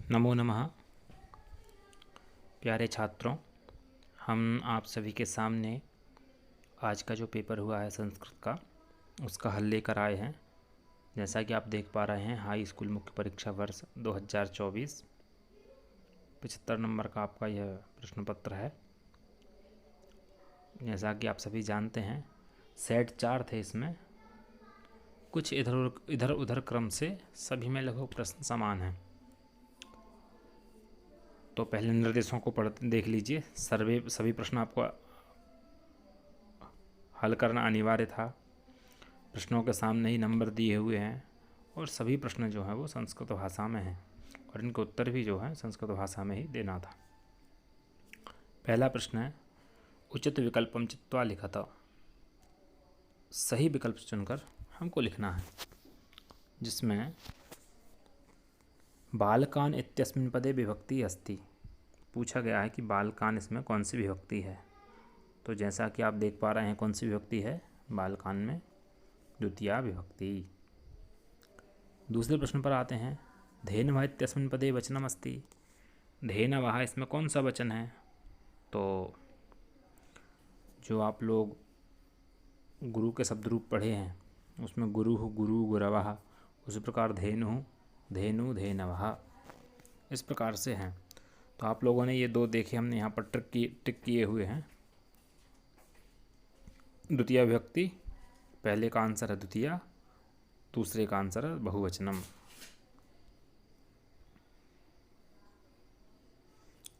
नमो नमः। प्यारे छात्रों, हम आप सभी के सामने आज का जो पेपर हुआ है संस्कृत का, उसका हल लेकर आए हैं। जैसा कि आप देख पा रहे हैं, हाई स्कूल मुख्य परीक्षा वर्ष 2024 75 नंबर का आपका यह प्रश्न पत्र है। जैसा कि आप सभी जानते हैं, सेट 4 थे, इसमें कुछ इधर उधर क्रम से सभी में लगभग प्रश्न समान हैं। तो पहले निर्देशों को पढ़ देख लीजिए। सभी प्रश्न आपको हल करना अनिवार्य था। प्रश्नों के सामने ही नंबर दिए हुए हैं और सभी प्रश्न जो हैं वो संस्कृत भाषा में हैं और इनके उत्तर भी जो है संस्कृत भाषा में ही देना था। पहला प्रश्न है, उचित विकल्पम चित्वा लिखत। सही विकल्प चुनकर हमको लिखना है, जिसमें बालकान इत्यस्मिन् पदे विभक्ति अस्ति। पूछा गया है कि बालकान इसमें कौन सी विभक्ति है। तो जैसा कि आप देख पा रहे हैं, कौन सी विभक्ति है बालकान में? द्वितीया विभक्ति। दूसरे प्रश्न पर आते हैं, धेनवः इत्यस्मिन् पदे वचनम अस्ति। धेनवः इसमें कौन सा वचन है? तो जो आप लोग गुरु के शब्द रूप पढ़े हैं, उसमें गुरु गुरवः, उसी प्रकार धेनु धेनवः, इस प्रकार से हैं। तो आप लोगों ने ये दो देखे, हमने यहाँ पर टिक किए हुए हैं। द्वितीय विभक्ति, पहले का आंसर है द्वितीया, दूसरे का आंसर है बहुवचनम।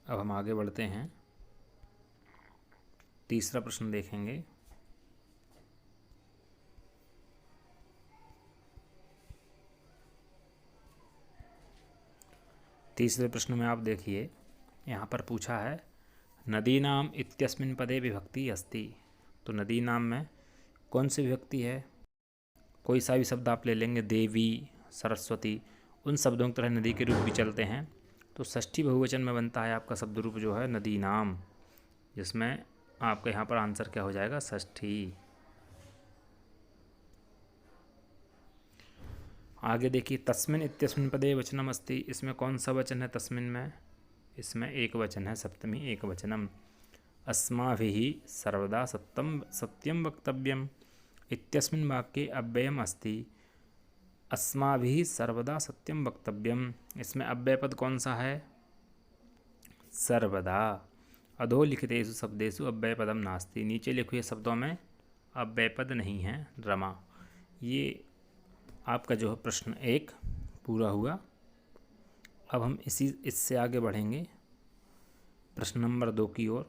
अब हम आगे बढ़ते हैं, तीसरा प्रश्न देखेंगे। तीसरे प्रश्न में आप देखिए, यहाँ पर पूछा है, नदीनाम इत्यस्मिन् पदे विभक्ति अस्ति। तो नदी नाम में कौन सी विभक्ति है? कोई सा भी शब्द आप ले लेंगे, देवी, सरस्वती, उन शब्दों की तरह नदी के रूप भी चलते हैं। तो षष्ठी बहुवचन में बनता है आपका शब्द रूप जो है नदी नाम, जिसमें आपका यहाँ पर आंसर क्या हो जाएगा? षष्ठी। आगे देखिए, तस्मिन् इत्यस्मिन् पदे वचनम अस्ति। इसमें कौन सा वचन है तस्मिन् में? इसमें एक वचन है, सप्तमी एक वचनम। अस्माभिः सर्वदा सत्यम वक्तव्यम इत्यस्मिन् वाक्ये अव्ययम अस्ति। अस्माभिः सर्वदा सत्यम वक्तव्यम, इसमें अव्यय पद कौन सा है? सर्वदा। अधोलिखितेषु शब्देषु अव्यय पदम नास्ति। नीचे लिखे शब्दों में अव्यय पद नहीं है, रमा। ये आपका जो है प्रश्न 1 पूरा हुआ। अब हम इससे आगे बढ़ेंगे प्रश्न नंबर 2 की ओर,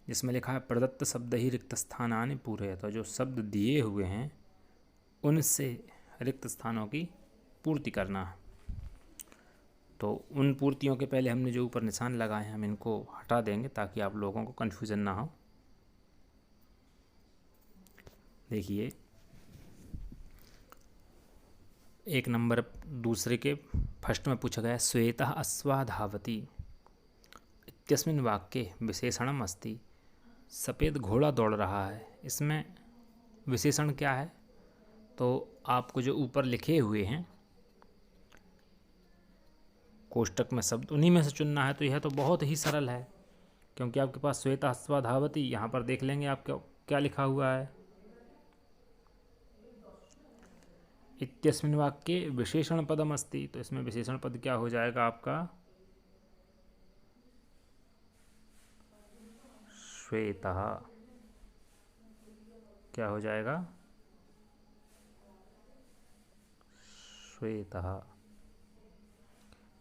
जिसमें लिखा है, प्रदत्त शब्द ही रिक्त स्थानानि पूरयत। तो जो शब्द दिए हुए हैं उनसे रिक्त स्थानों की पूर्ति करना है। तो उन पूर्तियों के पहले हमने जो ऊपर निशान लगाए हैं, हम इनको हटा देंगे ताकि आप लोगों को कन्फ्यूज़न ना हो। देखिए, एक नंबर दूसरे के फर्स्ट में पूछा गया, श्वेतः अश्वा धावति इत्यस्मिन् वाक्ये विशेषणम अस्ति। सफ़ेद घोड़ा दौड़ रहा है, इसमें विशेषण क्या है? तो आपको जो ऊपर लिखे हुए हैं कोष्टक में शब्द, उन्हीं में से चुनना है। तो यह तो बहुत ही सरल है, क्योंकि आपके पास श्वेता अश्वा धावति, यहाँ पर देख लेंगे आप क्या लिखा हुआ है। इत्यस्मिन् वाक्ये विशेषण पदम अस्ति। तो इसमें विशेषण पद क्या हो जाएगा आपका? श्वेतः। क्या हो जाएगा? श्वेतः।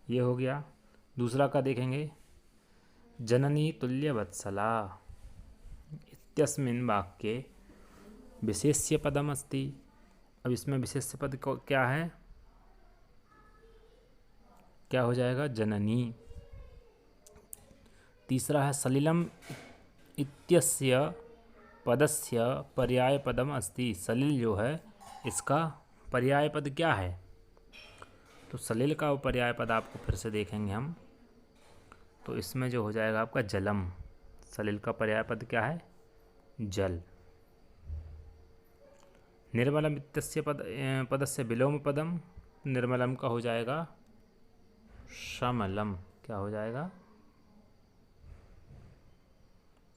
ये हो गया। दूसरा का देखेंगे, जननी तुल्य वत्सला इत्यस्मिन् वाक्ये विशेष्य पदम अस्ति। अब इसमें विशेष्य पद क्या है? क्या हो जाएगा? जननी। तीसरा है, सलिलम इत्यस्य पदस्य पर्याय पदम अस्ति। सलिल जो है, इसका पर्याय पद क्या है? तो सलिल का वो पर्याय पद आपको फिर से देखेंगे हम। तो इसमें जो हो जाएगा आपका जलम। सलिल का पर्याय पद क्या है? जल। निर्मलम इत्यस्य पदस्य विलोम पदम, निर्मलम का हो जाएगा समलम क्या हो जाएगा?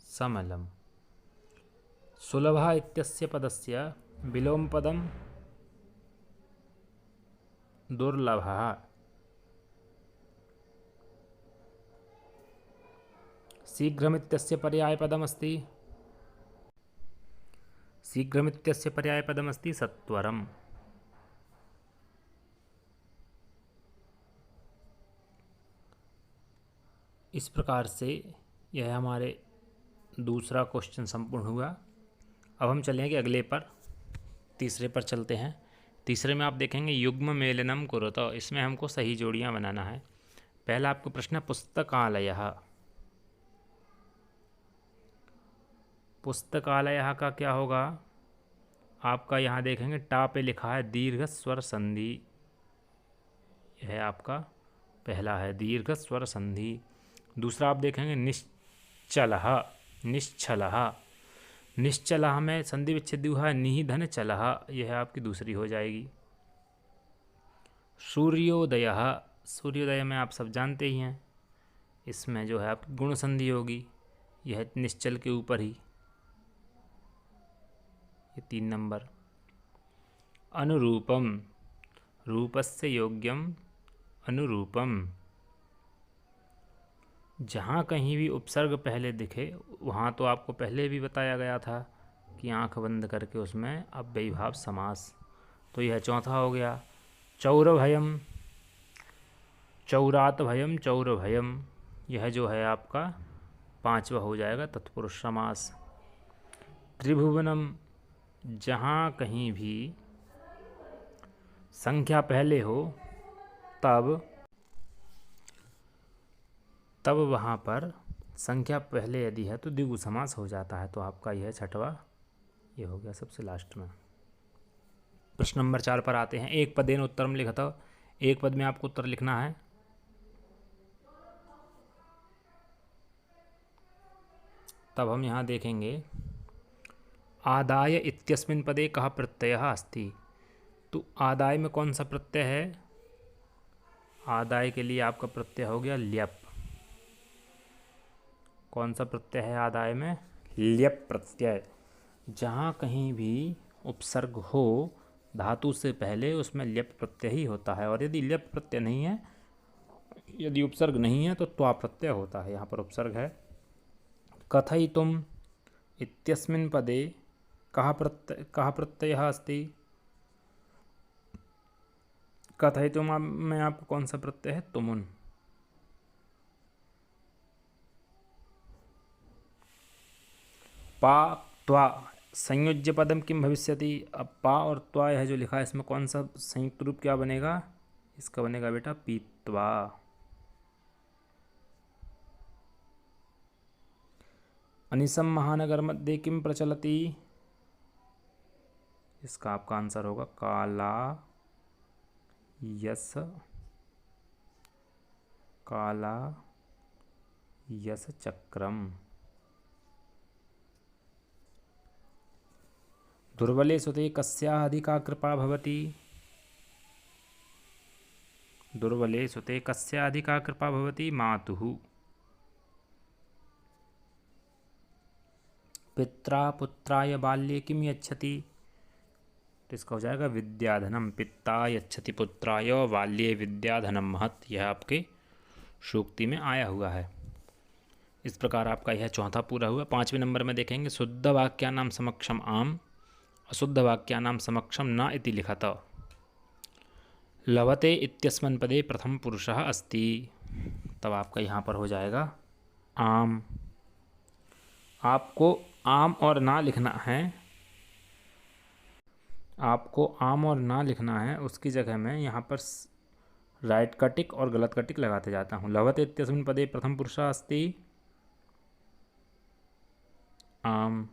समलम। सुलभः इत्यस्य पदस्य विलोमपदं दुर्लभः। शीघ्रमित्यस्य पर्यायपदमस्ति सत्वरम्। इस प्रकार से यह हमारे दूसरा क्वेश्चन संपूर्ण हुआ। अब हम चलेंगे अगले पर, तीसरे पर चलते हैं। तीसरे में आप देखेंगे युग्म मेलनम कुरुत। इसमें हमको सही जोड़ियां बनाना है। पहला आपका प्रश्न है पुस्तकालयः। पुस्तकालयः का क्या होगा? आपका यहाँ देखेंगे टा पे लिखा है दीर्घ स्वर संधि। यह आपका पहला है, दीर्घ स्वर संधि। दूसरा आप देखेंगे निश्चलः। निश्चलः, निश्चलः में संधि विच्छेद हुआ है निहि धन चलः। यह आपकी दूसरी हो जाएगी। सूर्योदयः। सूर्योदय में आप सब जानते ही हैं, इसमें जो है आपकी गुण संधि होगी। यह निश्चल के ऊपर ही, ये 3 नंबर। अनुरूपम। रूपस्य योग्यम अनुरूपम। जहाँ कहीं भी उपसर्ग पहले दिखे वहाँ तो आपको पहले भी बताया गया था कि आंख बंद करके उसमें अव्ययीभाव समास। तो यह चौथा हो गया। चौरभयम। चौरात भयम चौरभयम, यह जो है आपका 5वां हो जाएगा तत्पुरुष समास। त्रिभुवनम। जहाँ कहीं भी संख्या पहले हो तब वहाँ पर संख्या पहले यदि है तो द्विगु समास हो जाता है। तो आपका यह 6वां ये हो गया सबसे लास्ट में। प्रश्न नंबर 4 पर आते हैं। एक पदेन उत्तरम लिखत। एक पद में आपको उत्तर लिखना है। तब हम यहाँ देखेंगे आदाय इत्यस्मिन् पदे कः प्रत्ययः अस्ति। तो आदाय में कौन सा प्रत्यय है? आदाय के लिए आपका प्रत्यय हो गया ल्यप। कौन सा प्रत्यय है आदाय में? ल्यप प्रत्यय। जहाँ कहीं भी उपसर्ग हो धातु से पहले उसमें ल्यप प्रत्यय ही होता है। और यदि ल्यप प्रत्यय नहीं है, यदि उपसर्ग नहीं है तो त्वा प्रत्यय होता है। यहाँ पर उपसर्ग है। कथयितुम् इत्यस्मिन् पदे कः प्रत्ययः अस्ति। कथयितुम् में आपको कौन सा प्रत्यय है? तुमुन। पा त्वा संयोज्य पदम किम भविष्यति। अब पा और त्वा यह जो लिखा है इसमें कौन सा संयुक्त रूप क्या बनेगा? इसका बनेगा बेटा पीत्वा। अनिसम महानगर मध्ये किम प्रचलति। इसका आपका आंसर होगा काला यस चक्रम। दुर्बले सुते कस्याः अधिका कृपा भवति। दुर्बले सुते कस्याः अधिका कृपा भवति। मातुः। पित्रा पुत्राय बाल्ये किम यच्छति। तो इसका हो जाएगा विद्याधनम। पिता यच्छति पुत्राय बाल्ये विद्याधनम महत्। यह आपके सूक्ति में आया हुआ है। इस प्रकार आपका यह चौथा पूरा हुआ। 5वें नंबर में देखेंगे शुद्ध वाक्यानां समक्षम आम अशुद्ध वाक्यानां समक्षम न इति लिखत। लभते इत्यस्मिन् पदे प्रथम पुरुषः अस्ति। तब आपका यहाँ पर हो जाएगा आम। आपको आम और ना लिखना है। आपको आम और ना लिखना है, उसकी जगह में यहाँ पर राइट का टिक और गलत का टिक लगाते जाता हूँ। लभते इत्यस्मिन् पदे प्रथम पुरुषः अस्ति आम।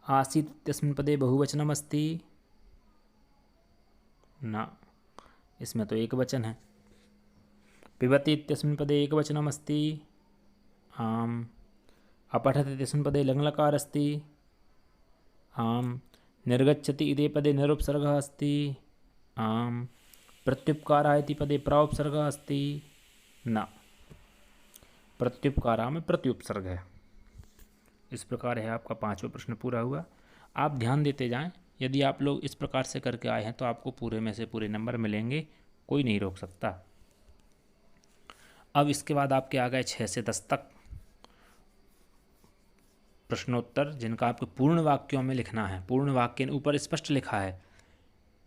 आसीत् इत्यस्मिन् पदे बहुवचनम अस्ति न, इसमें तो एक वचन है। पिबति इत्यस्मिन् पदे एकवचनम अस्ति आम। अपठति इत्यस्मिन् पदे लङ्लकार अस्ति आम। निर्गच्छति इति पदे निरुपसर्गः अस्ति आम। प्रत्युपकारा इति पदे प्राउपसर्गः अस्ति न, प्रत्युपकारा में प्रत्युपसर्ग है। इस प्रकार है आपका 5वां प्रश्न पूरा हुआ। आप ध्यान देते जाएं, यदि आप लोग इस प्रकार से करके आए हैं तो आपको पूरे में से पूरे नंबर मिलेंगे, कोई नहीं रोक सकता। अब इसके बाद आपके आ गए 6 से 10 तक प्रश्नोत्तर, जिनका आपको पूर्ण वाक्यों में लिखना है। पूर्ण वाक्य ऊपर स्पष्ट लिखा है,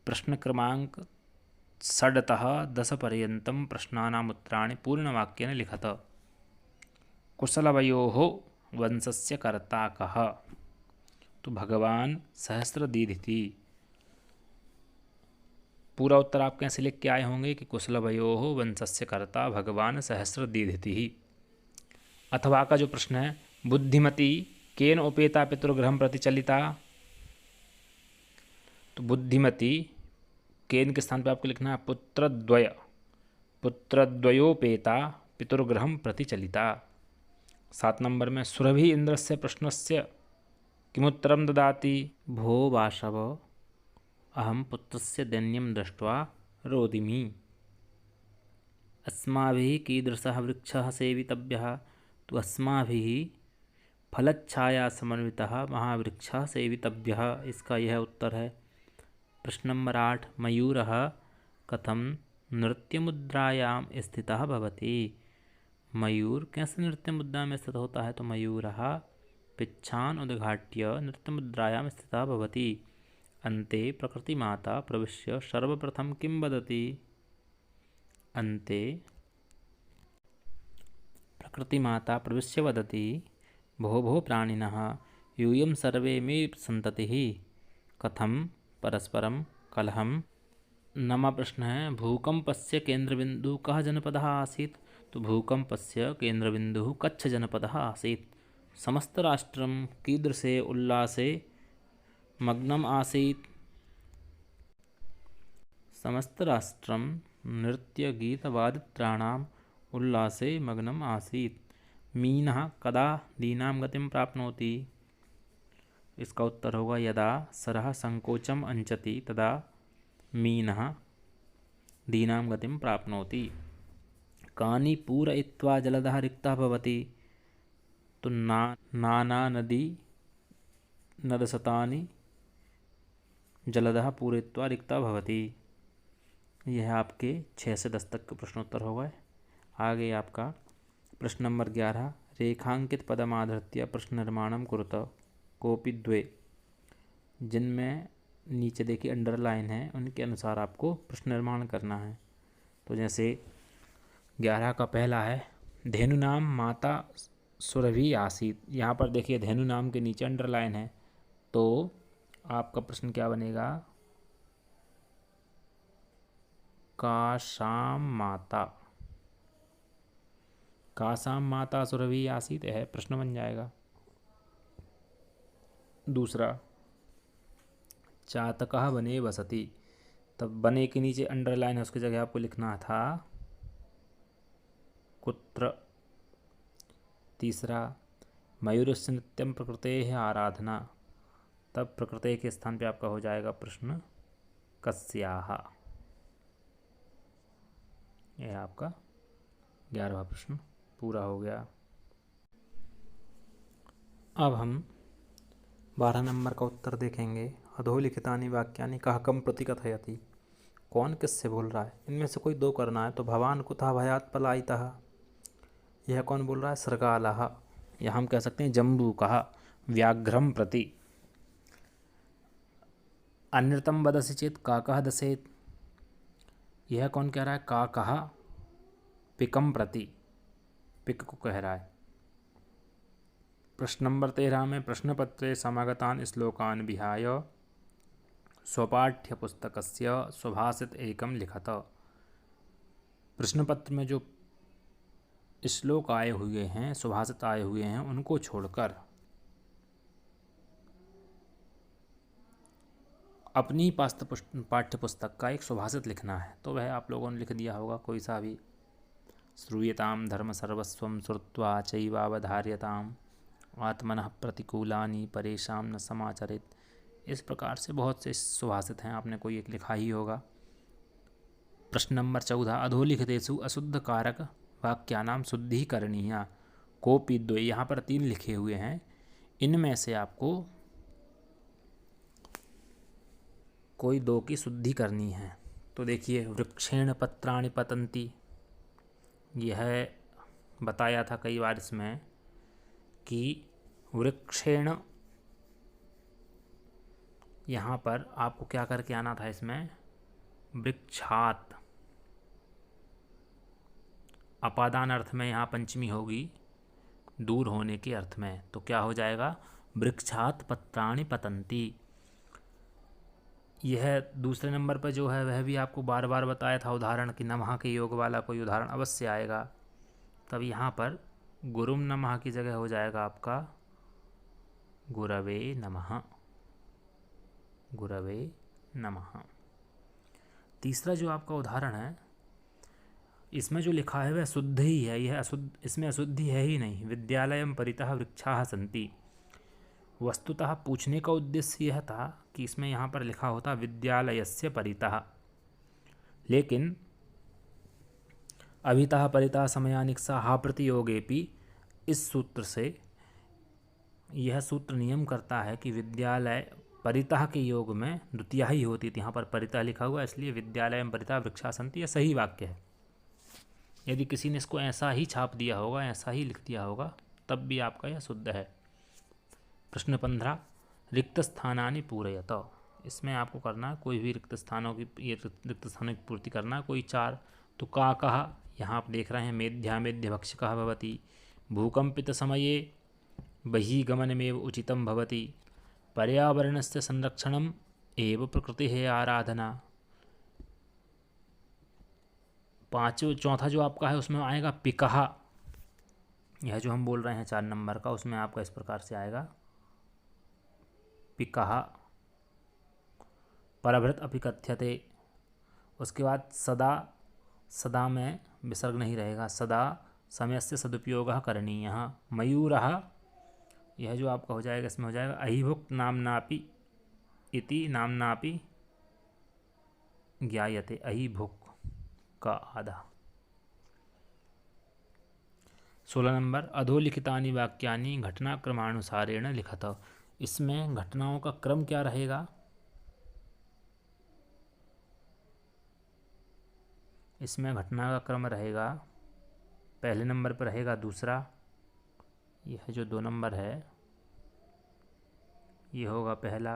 प्रश्न क्रमांक 6 पर्यन्तं प्रश्नानाम् उत्तराणि पूर्णवाक्येन लिखत। कुशलवयोः वंशस्य कर्ता कः? तो भगवान सहस्रदीधिति। पूरा उत्तर आप कैसे लिख के आए होंगे कि कुशलवयोः वंशस्य कर्ता भगवान सहस्रदीधिति। अथवा का जो प्रश्न है, बुद्धिमती केन उपेता पितृगृहं प्रति चलिता। तो बुद्धिमती केन के स्थान पे आपको लिखना है पुत्रद्वयोपेता पितृगृहं प्रति चलिता। 7 नंबर में सुरभि इंद्रस्य प्रश्नस्य किमुत्तरं ददाति। भो वाशव अहं पुत्रस्य दैन्यं दृष्ट्वा रोदिमि। अस्माभिः कीदृशः वृक्षः सेवितव्यः। तो अस्माभिः फलच्छाया समन्वितः महावृक्षः सेवितव्यः, इसका यह उत्तर है। प्रश्न नंबर 8, मयूरः कथं नृत्यमुद्रायां स्थितः भवति। मयूर कैसे नृत्य मुद्रा में स्थित होता है। तो मयूरः पिच्छान उद्घाट्य नृत्य मुद्रायां स्थितः भवति। अन्ते प्रकृतिमाता प्रविश्य सर्वप्रथम किं वदति। अन्ते प्रकृतिमाता प्रविश्य वदति, भो भो प्राणिनः यूयं सर्वे मे सन्ततिः, कथं परस्परं कलहं। 9वां प्रश्न है, भूकंपस्य केंद्रबिंदु कः जनपदः आसीत्। तो भूकंपस्य केंद्रबिंदुः कच्छ जनपदः आसीत्। समस्तराष्ट्रं कीदृशे उल्लासे मग्नम् आसीत्। समस्तराष्ट्रं नृत्यगीतवादित्राणाम् उल्लासे मग्नम् आसीत्। मीनः कदा दीनां गतिं प्राप्नोति। इसका उत्तर होगा यदा सरः संकोचम् अंचति तदा मीनः दीनां गतिं प्राप्नोति। कानि पूरयित्वा जलधः रिक्तः भवति। तो नाना नदी नदशतानि जलधः पूरयित्वा रिक्तः भवति। यह आपके 6 से 10 तक के प्रश्नोत्तर हो गए। आगे आपका प्रश्न नंबर 11, रेखांकित पदमाधृत्य प्रश्न निर्माणं कुरुत। कोपि द्वे, जिनमें नीचे देखिए अंडरलाइन है, उनके अनुसार आपको प्रश्न निर्माण करना है। तो जैसे 11 का पहला है, धेनु नाम माता सुरभि आसीत। यहाँ पर देखिए धेनु नाम के नीचे अंडरलाइन है, तो आपका प्रश्न क्या बनेगा, काशाम माता, काशाम माता सुरभि आसीत है प्रश्न बन जाएगा। दूसरा, चातकः वने वसति। तब वने के नीचे अंडरलाइन है, उसकी जगह आपको लिखना था कुत्र। तीसरा, मयूरस्य नित्यं प्रकृतेः आराधना। तब प्रकृति के स्थान पे आपका हो जाएगा प्रश्न कस्याः। यह आपका 11वां प्रश्न पूरा हो गया। अब हम 12 नंबर का उत्तर देखेंगे। अधोलिखितानि वाक्यानि कः कं प्रति कथयति। कौन किससे बोल रहा है, इनमें से कोई 2 करना है। तो भवान कुतः भयात् पलायितः, यह कौन बोल रहा है, सृगालः। या हम कह सकते हैं जम्बूकः व्याघ्रं प्रति। अन्यतम वदसि चेत काकः दसेत्, यह कौन कह रहा है, काकः पिकं प्रति, पिक को कह रहा है। प्रश्न नंबर 13 में प्रश्नपत्रे समागतान् श्लोकान् विहाय स्वपाठ्यपुस्तकस्य सुभाषित एकं लिखत। प्रश्नपत्र में जो श्लोक आए हुए हैं, सुभाषित आए हुए हैं, उनको छोड़कर अपनी पाठ्यपुस्तक का एक सुभाषित लिखना है। तो वह आप लोगों ने लिख दिया होगा कोई सा भी। श्रूयतां धर्म सर्वस्वं श्रुत्वा चैवावधार्यताम् आत्मनः प्रतिकूलानि परेशान न समाचरित। इस प्रकार से बहुत से सुभाषित हैं, आपने कोई एक लिखा ही होगा। प्रश्न नंबर 14 अधोलिखितेषु अशुद्ध कारक वाक्यानां शुद्धि करणीया कोपि द्वे। यहाँ पर 3 लिखे हुए हैं, इनमें से आपको कोई 2 की शुद्धि करनी है। तो देखिए, वृक्षेण पत्राणि पतन्ति, यह बताया था कई बार इसमें कि वृक्षेण, यहाँ पर आपको क्या करके आना था, इसमें वृक्षात, अपादान अर्थ में यहाँ पंचमी होगी, दूर होने के अर्थ में, तो क्या हो जाएगा, वृक्षात पत्राणि पतन्ति। यह दूसरे नंबर पर जो है वह भी आपको बार बार बताया था उदाहरण कि नमः के योग वाला कोई उदाहरण अवश्य आएगा। तब यहाँ पर गुरुम नमः की जगह हो जाएगा आपका गुरवे नमः, गुरवे नमः। तीसरा जो आपका उदाहरण है, इसमें जो लिखा है वह शुद्ध ही है, यह अशुद्ध, इसमें अशुद्धि है ही नहीं। विद्यालयम परितः वृक्षाः सन्ति, वस्तुतः पूछने का उद्देश्य यह था कि इसमें यहाँ पर लिखा होता विद्यालयस्य परितः, लेकिन अभितः परितः समयानिक्सा हा प्रतियोगेपि, इस सूत्र से यह सूत्र नियम करता है कि विद्यालय परितः के योग में द्वितीया ही होती थी। यहाँ पर परितः लिखा हुआ, इसलिए विद्यालय परितः वृक्षाः सन्ति, यह सही वाक्य है। यदि किसी ने इसको ऐसा ही छाप दिया होगा, ऐसा ही लिख दिया होगा, तब भी आपका यह शुद्ध है। प्रश्न 15 रिक्त स्थानानि पूरयत, इसमें आपको करना कोई भी रिक्त स्थानों की पूर्ति करना, कोई 4। तो का कहा, यहाँ आप देख रहे हैं मेध्यामेध्य भक्षकः भवति, भूकंपित समये बहिगमनमेव उचितं भवति, पर्यावरणस्य संरक्षणम् एव प्रकृतेः आराधना। चौथा जो आपका है उसमें आएगा पिकः, यह जो हम बोल रहे हैं 4 नंबर का, उसमें आपका इस प्रकार से आएगा पिकः। परभृत अपि कथ्यते, उसके बाद सदा, सदा में विसर्ग नहीं रहेगा, सदा समयस्य सदुपयोगः करणीयः। मयूरः, यह जो आपका हो जाएगा, इसमें हो जाएगा अहिभुक् नाम्नापि इति नाम्नापि ज्ञायते, अहिभुक् का आधा। 16 नंबर अधोलिखितानि वाक्यानि घटनाक्रमानुसारेण लिखत, इसमें घटनाओं का क्रम क्या रहेगा, इसमें घटना का क्रम रहेगा, पहले नंबर पर रहेगा दूसरा, यह जो 2 नंबर है ये होगा पहला,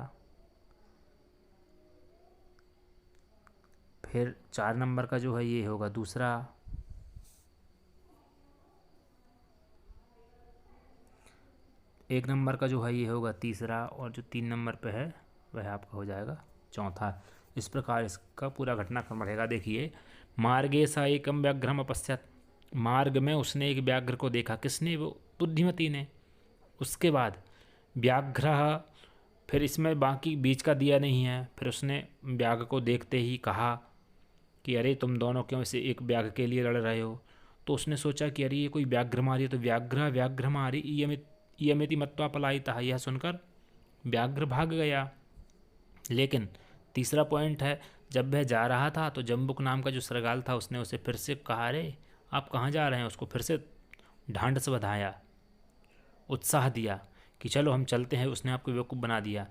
फिर 4 नंबर का जो है ये होगा दूसरा, 1 नंबर का जो है ये होगा तीसरा, और जो 3 नंबर पे है वह आपका हो जाएगा चौथा। इस प्रकार इसका पूरा घटनाक्रम रहेगा। देखिए, मार्गे सा एकम व्याघ्रम अपश्यत, मार्ग में उसने एक व्याघ्र को देखा, किसने, वो बुद्धिमती ने। उसके बाद व्याघ्र, फिर इसमें बाकी बीच का दिया नहीं है, फिर उसने व्याघ्र को देखते ही कहा कि अरे तुम दोनों क्यों इसे एक व्याघ्र के लिए लड़ रहे हो। तो उसने सोचा कि अरे ये कोई व्याघ्र मारी, तो व्याघ्र मारी इयमिति मत्वा पलायितः, यह सुनकर व्याघ्र भाग गया। लेकिन तीसरा पॉइंट है, जब वह जा रहा था तो जम्बुक नाम का जो सरगाल था उसने उसे फिर से कहा अरे आप कहाँ जा रहे हैं, उसको फिर से ढांढ से बधाया, उत्साह दिया कि चलो हम चलते हैं। उसने आपको बेवकूफ़ बना दिया।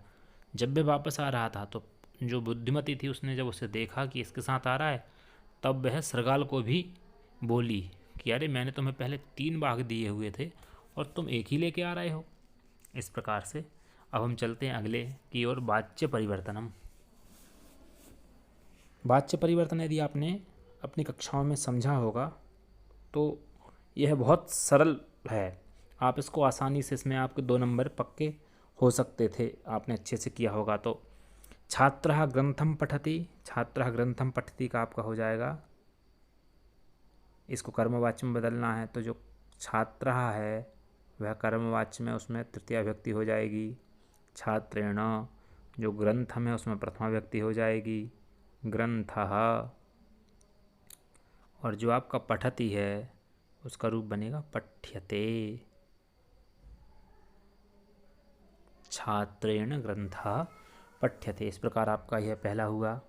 जब वह वापस आ रहा था तो जो बुद्धिमती थी उसने जब उसे देखा कि इसके साथ आ रहा है, तब वह सरगाल को भी बोली कि अरे मैंने तुम्हें पहले 3 बाघ दिए हुए थे और तुम एक ही लेके आ रहे हो। इस प्रकार से अब हम चलते हैं अगले की ओर, वाच्य परिवर्तनम। वाच्य परिवर्तन यदि आपने अपनी कक्षाओं में समझा होगा तो यह बहुत सरल है, आप इसको आसानी से, इसमें आपके 2 नंबर पक्के हो सकते थे, आपने अच्छे से किया होगा। तो छात्रः ग्रंथम पठति, छात्रः ग्रंथम पठति का आपका हो जाएगा, इसको कर्मवाच्य में बदलना है। तो जो छात्रः है वह कर्मवाच्य में, उसमें तृतीया विभक्ति हो जाएगी। छात्रेण, जो ग्रंथम है उसमें प्रथमा विभक्ति हो जाएगी, ग्रंथः। और जो आपका पठति है उसका रूप बनेगा पठ्यते, छात्रेण ग्रंथः पठ्यते। इस प्रकार आपका यह पहला हुआ।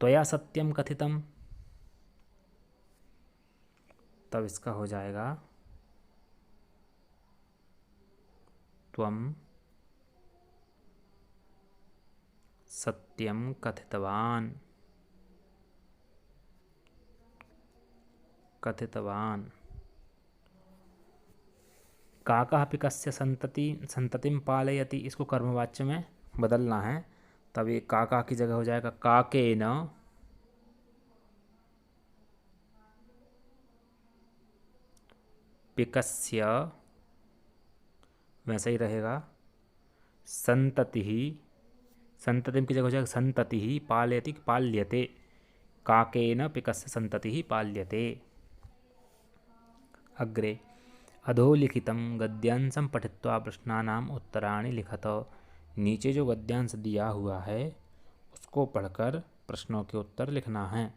त्वया सत्यम कथितम, तब इसका हो जाएगा त्वम सत्यम कथितवान, कथितवान। काकः पिकस्य संततिम पालयति, इसको कर्मवाच्य में बदलना है, तब ये काका की जगह हो जाएगा काकेन पिकस्य, वैसा ही रहेगा संतति ही, संततिम की जगह हो जाएगा संतति ही पालयति पाल्यते, काकेन पिकस्य संतति ही पाल्यते। अग्रे अधोलिखितं गद्यांशं पठित्वा प्रश्नानाम उत्तराणि लिखत, नीचे जो गद्यांश दिया हुआ है उसको पढ़कर प्रश्नों के उत्तर लिखना है।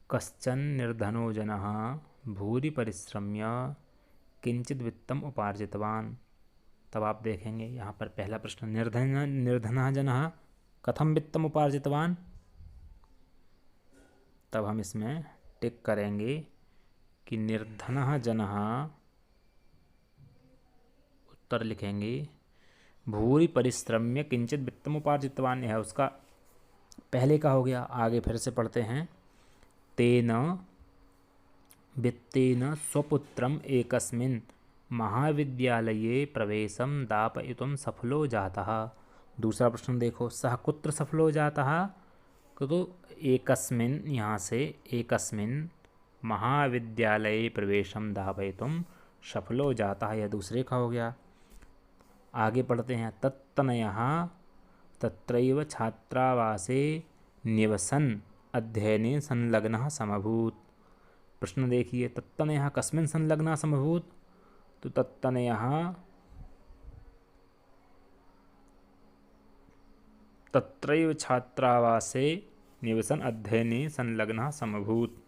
कश्चन निर्धनो जनः भूरि परिश्रम्य किंचित वित्तम उपार्जितवान, तब आप देखेंगे यहाँ पर पहला प्रश्न निर्धनः जनः कथम वित्तम उपार्जितवान, तब हम इसमें टिक करेंगे कि निर्धनः जनः, उत्तर लिखेंगे भूरि परिश्रम्य किंचित वित्तम उपार्जितवान है उसका पहले का हो गया। आगे फिर से पढ़ते हैं। तेन वित्तेन स्वपुत्रम एकस्मिन् महाविद्यालये प्रवेशं दापयितुं सफलो जातः। दूसरा प्रश्न देखो, सः कुत्र सफलो जातः, तो एकस्मिन्, यहाँ से एकस्मिन् महाविद्यालये प्रवेशं दापयितुं सफलो जातः, यह दूसरे का हो गया। आगे पढ़ते हैं। तत्तनयः तत्रैव छात्रावासे निवसन् अध्ययने संलग्नः समभूत्। प्रश्न देखिए, तत्तनयः कस्मिन् संलग्नः समभूत्, तो तत्तनयः तत्रैव छात्रावासे निवसन् अध्ययने संलग्नः समभूत्,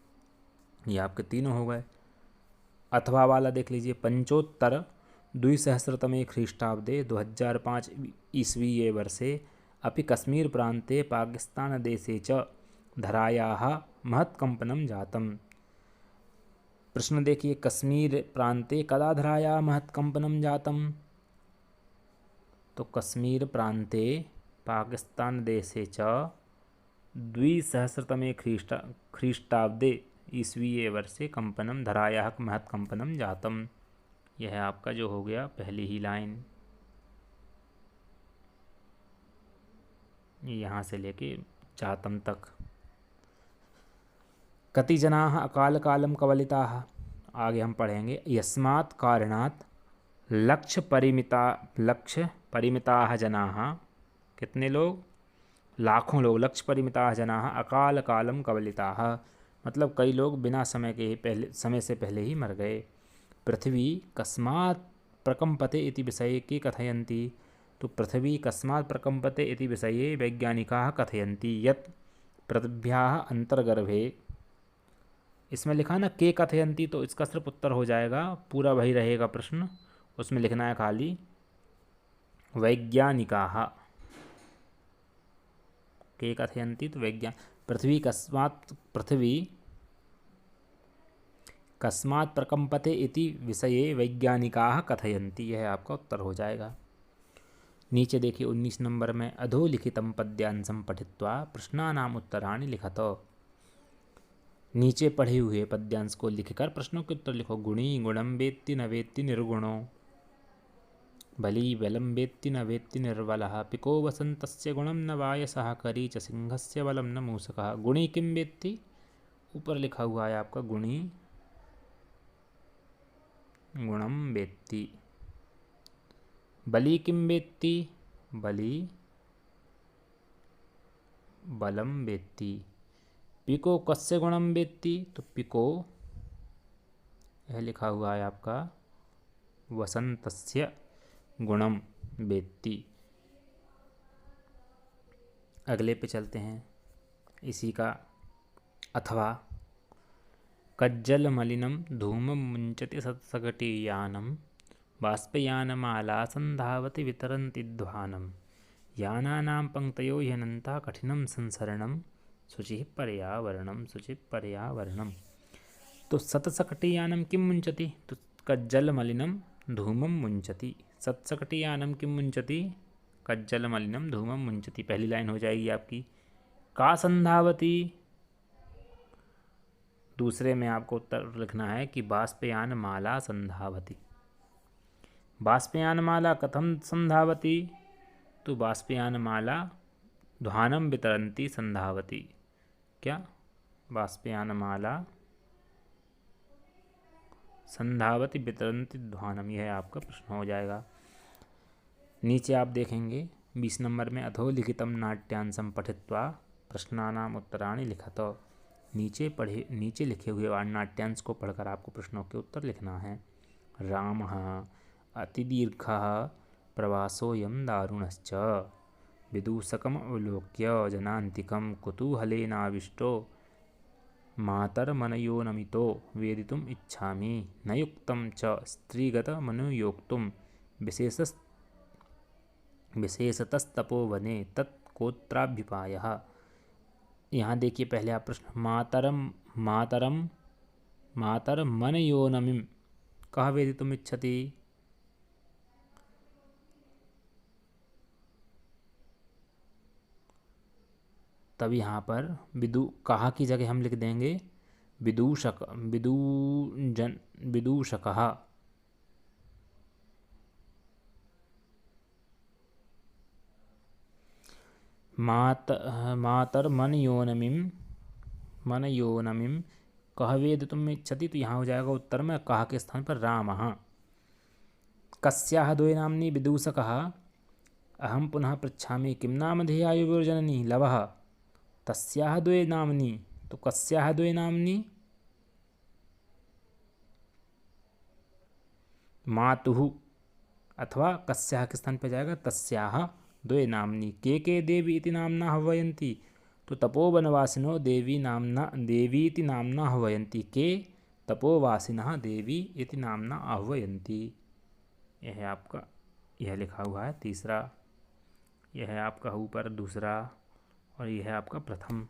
ये आपके तीनों हो गए। अथवा वाला देख लीजिए, पंचोत्तर 2000तमे ख्रीष्टाब्दे 2005 ईस्वीये वर्षे अपि कश्मीर प्रान्ते पाकिस्तानदेशे च धरायाः महत्कम्पनं जातम्। प्रश्न देखिए, कश्मीर प्रान्ते कदा धरायाः महत्कम्पनं जातम्, तो कश्मीर प्रान्ते पाकिस्तानदेशे च 2000तमे ख्रीष्टाब्दे ईस्वीये वर्षे कंपनम धरायाः महत्कंपनम जातम, यह आपका जो हो गया पहली ही लाइन, यहाँ से लेके जातम तक। कति जनाः अकाल कालम कवलिताः, आगे हम पढ़ेंगे। यस्मात् कारणात् लक्ष्य परिमिताः जनाः, कितने लोग, लाखों लोग, लक्ष्य परिमिताः जनाः अकाल कालम कवलिताः, मतलब कई लोग बिना समय से पहले ही मर गए। पृथ्वी कस्मात् प्रकम्पते इति विषये के कथयन्ति, तो पृथ्वी कस्मात् प्रकम्पते इति विषये वैज्ञानिकाः कथयन्ति यत् पृथिव्याः अंतर्गर्भे, इसमें लिखा ना के कथयन्ति, तो इसका सिर्फ उत्तर हो जाएगा, पूरा वही रहेगा प्रश्न, उसमें लिखना है खाली वैज्ञानिकाः, के कथयन्ति तो पृथ्वी कस्मात् प्रकम्पते इति विषये वैज्ञानिकाः कथयन्ति, यह आपका उत्तर हो जाएगा। नीचे देखिए 19 नंबर में, अधोलिखितं पद्यांशं पठित्वा प्रश्नानाम उत्तराणि लिखत, नीचे पढ़े हुए पद्यांश को लिखकर प्रश्नों के उत्तर लिखो। गुणी गुणं वेत्ति न वेत्ति निर्गुणो, बली बलं वेत्ति न वेत्ति निर्बलः, पिको वसन्तस्य गुणं न वायसः, करी च सिंहस्य बलं न मूषकः। गुणी किं वेत्ति, ऊपर लिखा हुआ है आपका गुणी गुणं वेत्ति, बली किं वेत्ति, बली बलं वेत्ति, पिको कस्य गुणं वेत्ति, तो पिको, यह लिखा हुआ है आपका वसन्तस्य गुणम वेत्ति। अगले पे चलते हैं, इसी का अथवा कज्जल मलिनं धूमं मुञ्चति सत्सगटीयानं बाष्पयानमालासं धावति वितरन्ति ध्वानं, यानानां पंक्तयो ह्यनन्ता कठिनं संसरणं शुचिः पर्यावरणं। तो सत्सकटियानं किं मुञ्चति? तो कज्जलमलिनं धूमं मुञ्चति। सत्सकटियानं किं मुञ्चति? कज्जलमलिनं धूमं मुञ्चति। पहली लाइन हो जाएगी आपकी। का संधावती? दूसरे में आपको उत्तर लिखना है कि बाष्पयान माला संधावती। बाष्पयान माला कथम संधावती? तो बाष्पयान माला ध्वानं वितरन्ती संधावती। क्या? बाष्पयान माला संधावती वितरन्ती ध्वानं, यह आपका प्रश्न हो जाएगा। नीचे आप देखेंगे 20 नंबर में अथो लिखितम नाट्यांशं पठित्वा प्रश्नानाम उत्तराणि लिखत। नीचे लिखे हुए नाट्यांश को पढ़कर आपको प्रश्नों के उत्तर लिखना है। रामः अतिदीर्घः प्रवासोऽयं दारुणश्च विदूषकम् अवलोक्य जनान्तिकं कुतूहलेनाविष्टो मातर्मनयोनमितो वेदितुम् इच्छामि न युक्तं च स्त्रीगतमनुयोक्तुं विशेषतस्तपोवने तत्कोत्राभ्युपायः। यहाँ देखिए पहले आप प्रश्न मातरमनयोनमिं कः वेदितुम् इच्छति? तब यहाँ पर कहा की जगह हम लिख देंगे विदूषकः। मनयोनमिं कः वेदितुम् इच्छति? तो यहाँ हो जाएगा उत्तर में कहा के स्थान पर रामः। कस्याः द्वे नाम्नि विदूषकः? अहं पुनः पृच्छामि किं नाम ध्येयायुर्जननी लवः। तस्याः द्वे नाम्नि, तो कस्याः द्वे नाम्नि? मातुः, अथवा कस्याः के स्थान पर जाएगा तस्याः द्वे नाम्नि। के देवी इति नाम्ना आह्वयन्ति? तो तपोवनवासिनो देवी इति नाम्ना आह्वयन्ति। के तपोवासिनः देवी इति नाम्ना आह्वयन्ति। यह आपका यह लिखा हुआ है तीसरा, यह है आपका ऊपर दूसरा, और यह है आपका प्रथम।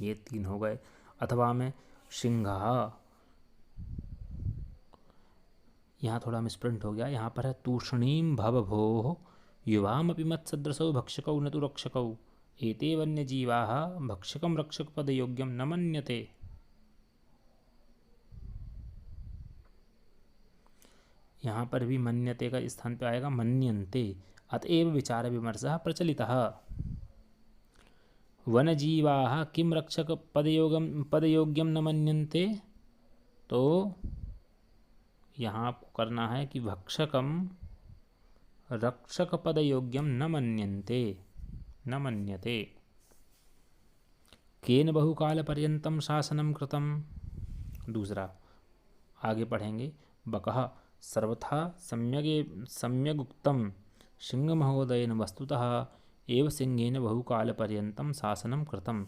ये 3 हो गए। अथवा में सिंहः, यहाँ थोड़ा मिसप्रिंट हो गया, यहाँ पर है तूष्णीं भव भोः युवामपि मत्सदृशौ भक्षकौ न तु रक्षकौ एते वन्यजीवाः भक्षकं रक्षकपदयोग्यं न मन्यते। यहाँ पर भी मन्यते का स्थान पे आएगा मन्यन्ते। अतएव विचार विमर्शः प्रचलितः। वनजीवाः किं रक्षकपदयोग्यं न मन्यन्ते? तो यहाँ आपको करना है कि भक्षकम रक्षकपदयोग्यं न मन्यते। केन बहुकालपर्यन्तं शासनं कृतं? दूसरा आगे पढ़ेंगे। बकः सर्वथा सम्यगुक्तं सिंहमहोदयेन वस्तुतः एव सिंहेन बहुकालपर्यन्तं शासनं कृतं।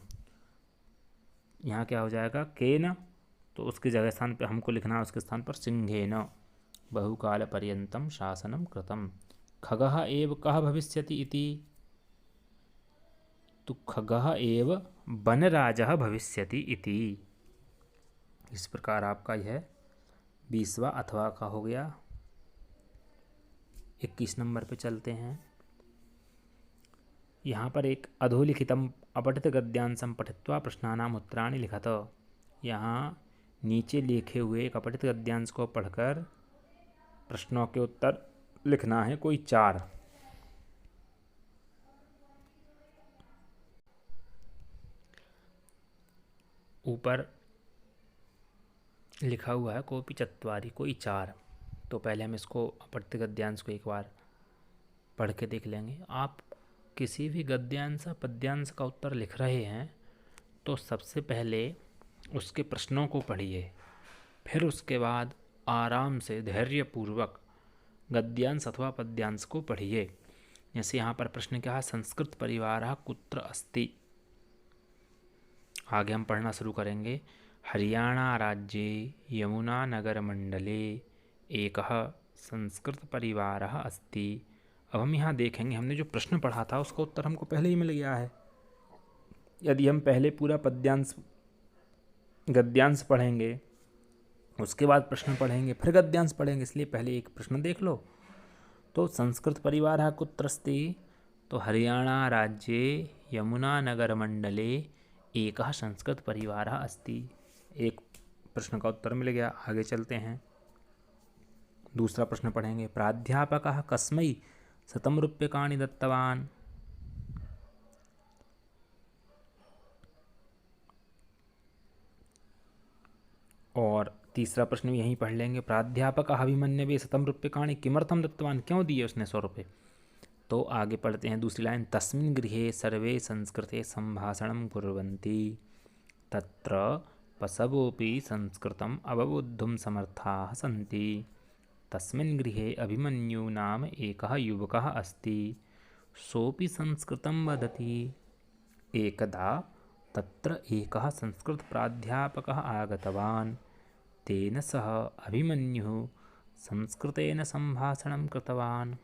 यहाँ क्या हो जाएगा? केन, तो उसकी जगह स्थान पर हमको लिखना है उसके स्थान पर सिंहेन बहुकालपर्यन्तं शासनं कृतं। खगः एव कः भविष्यति इति? तो खगः एव वनराजः भविष्यति इति। इस प्रकार आपका यह 20वां अथवा का हो गया। 21 नंबर पे चलते हैं। यहाँ पर एक अधोलिखितम अपठित गद्यांशं पठित्वा प्रश्नानाम उत्तराणि लिखत। यहाँ नीचे लिखे हुए एक अपठित गद्यांश को पढ़कर प्रश्नों के उत्तर लिखना है, कोई 4। ऊपर लिखा हुआ है कोपि चत्वारि, कोई 4। तो पहले हम इसको अपठित गद्यांश को एक बार पढ़ के देख लेंगे। आप किसी भी गद्यांश या पद्यांश का उत्तर लिख रहे हैं तो सबसे पहले उसके प्रश्नों को पढ़िए, फिर उसके बाद आराम से धैर्यपूर्वक गद्यांश अथवा पद्यांश को पढ़िए। जैसे यहाँ पर प्रश्न क्या है? संस्कृत परिवारः कुत्र अस्ति? आगे हम पढ़ना शुरू करेंगे। हरियाणा राज्ये यमुना नगर मंडले एकः संस्कृत परिवारः अस्ति। अब हम यहाँ देखेंगे, हमने जो प्रश्न पढ़ा था उसका उत्तर हमको पहले ही मिल गया है। यदि हम पहले पूरा पद्यांश गद्यांश पढ़ेंगे, उसके बाद प्रश्न पढ़ेंगे, फिर गद्यांश पढ़ेंगे, इसलिए पहले एक प्रश्न देख लो। तो संस्कृत परिवारः कुत्रस्ति? तो हरियाणा राज्ये यमुनानगरमण्डले एकः संस्कृत परिवारः अस्ति। एक प्रश्न का उत्तर मिल गया। आगे चलते हैं, दूसरा प्रश्न पढ़ेंगे। प्राध्यापकः कस्मै 100 रूप्यकाणि दत्तवान्? और तीसरा प्रश्न भी यहीं पढ़ लेंगे। प्राध्यापकः अभिमन्यवे 100 रूप्यकाणि किमर्थं दत्तवान्? क्यों दिए उसने 100 रुपये? तो आगे पढ़ते हैं दूसरी लाइन। तस्मिन् गृहे सर्वे संस्कृते सम्भाषणं कुर्वन्ति तत्र पशवोऽपि संस्कृतम् अवबोद्धुं समर्थाः सन्ति। तस्मिन् गृहे अभिमन्यु नाम एकः युवकः अस्ति, सोऽपि संस्कृतं वदति। एकदा तत्र एकः संस्कृतप्राध्यापकः आगतवान्, तेन सह अभिमन्युः संस्कृतेन सम्भाषणं कृतवान्।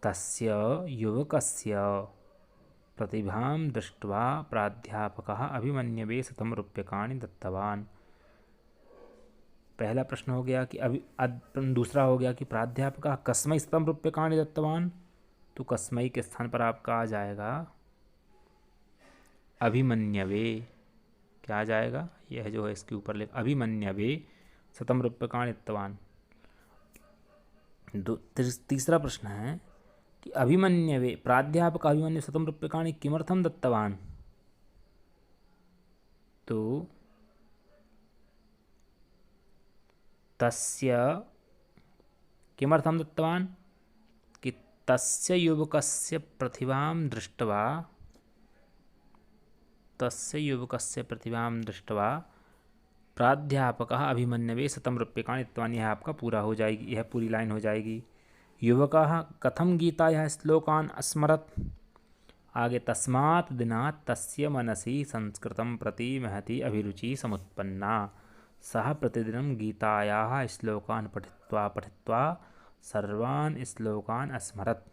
तस्य युवकस्य प्रतिभां दृष्ट्वा प्राध्यापकः अभिमन्यवे 100 रूप्यकाणि दत्तवान्। पहला प्रश्न हो गया कि दूसरा हो गया कि प्राध्यापकः कस्मै 100 रूप्यकाणि दत्तवान्? तो कस्मै के स्थान पर आपका आ जाएगा अभिमन्यवे। क्या आ जाएगा? यह जो है इसके ऊपर लिख, अभिमन्यवे 100 रूप्यकाणि दत्तवान्। तीसरा प्रश्न है कि अभिमन्यवे प्राध्यापक अभिमन्यु 100 रूप्यकाणि किमर्थं दत्तवान्? तो तस्य किमर्थं दत्तवान् कि तस्य युवकस्य प्रतिभां दृष्ट्वा प्राध्यापकः अभिमन्यवे 100 रूप्यकाणि दत्तवान्। यह आपका पूरा हो जाएगी, यह पूरी लाइन हो जाएगी। युवकः कथं गीतायाः श्लोकान् अस्मरत्? आगे तस्मात् दिनात् तस्य मनसि संस्कृतं प्रति महती अभिरुचिः समुत्पन्ना। सः प्रतिदिनं गीतायाः श्लोकान् पठित्वा सर्वान् श्लोकान् अस्मरत्।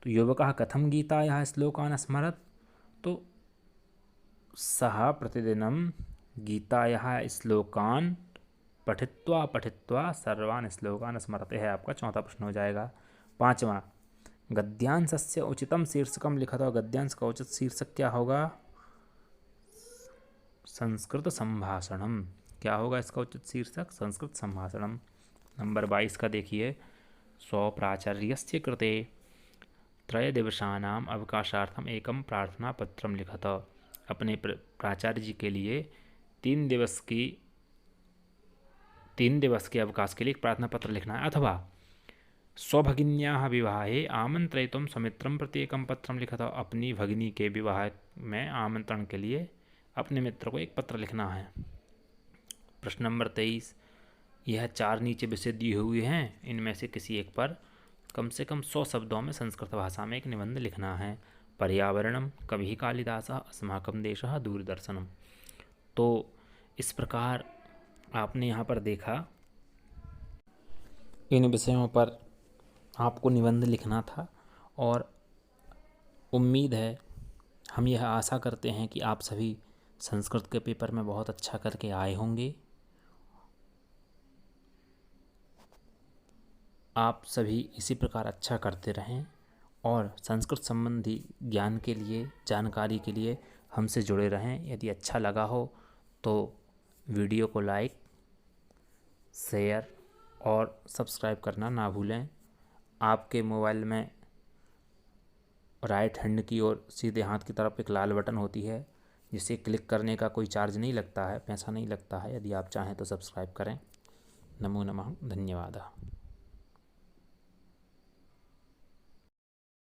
तो युवकः कथं गीतायाः श्लोकान् अस्मरत्? तो सः प्रतिदिनं गीतायाः श्लोकान् पठित्वा सर्वान् श्लोकान् स्मरते है। आपका चौथा प्रश्न हो जाएगा। पांचवा, गद्यांशस्य उचितं शीर्षकं लिखत। गद्यांश का उचित शीर्षक क्या होगा? संस्कृत संभाषणम। क्या होगा इसका उचित शीर्षक? संस्कृत संभाषणम। नंबर 22 का देखिए। स्वप्राचार्यस्य कृते 3 दिवसानाम् अवकाशार्थम एकं प्रार्थना पत्रं लिखत। अपने प्राचार्य जी के लिए 3 दिवस के अवकाश के लिए एक प्रार्थना पत्र लिखना है। अथवा स्वभगिन्याः विवाहे आमंत्रयितुं स्वमित्रं प्रति एकं पत्रं लिखत। अपनी भगिनी के विवाह में आमंत्रण के लिए अपने मित्र को एक पत्र लिखना है। प्रश्न नंबर 23, यह 4 नीचे विषय दिए हुए हैं, इनमें से किसी एक पर कम से कम 100 शब्दों में संस्कृत भाषा में एक निबंध लिखना है। पर्यावरणम, कभी कालिदासः, अस्माकं देशः, दूरदर्शनम। तो इस प्रकार आपने यहाँ पर देखा, इन विषयों पर आपको निबंध लिखना था और उम्मीद है, हम यह आशा करते हैं कि आप सभी संस्कृत के पेपर में बहुत अच्छा करके आए होंगे। आप सभी इसी प्रकार अच्छा करते रहें और संस्कृत संबंधी ज्ञान के लिए, जानकारी के लिए हमसे जुड़े रहें। यदि अच्छा लगा हो तो वीडियो को लाइक, शेयर और सब्सक्राइब करना ना भूलें। आपके मोबाइल में राइट हैंड की ओर सीधे हाथ की तरफ एक लाल बटन होती है, जिसे क्लिक करने का कोई चार्ज नहीं लगता है, पैसा नहीं लगता है। यदि आप चाहें तो सब्सक्राइब करें। नमो नमः, धन्यवाद।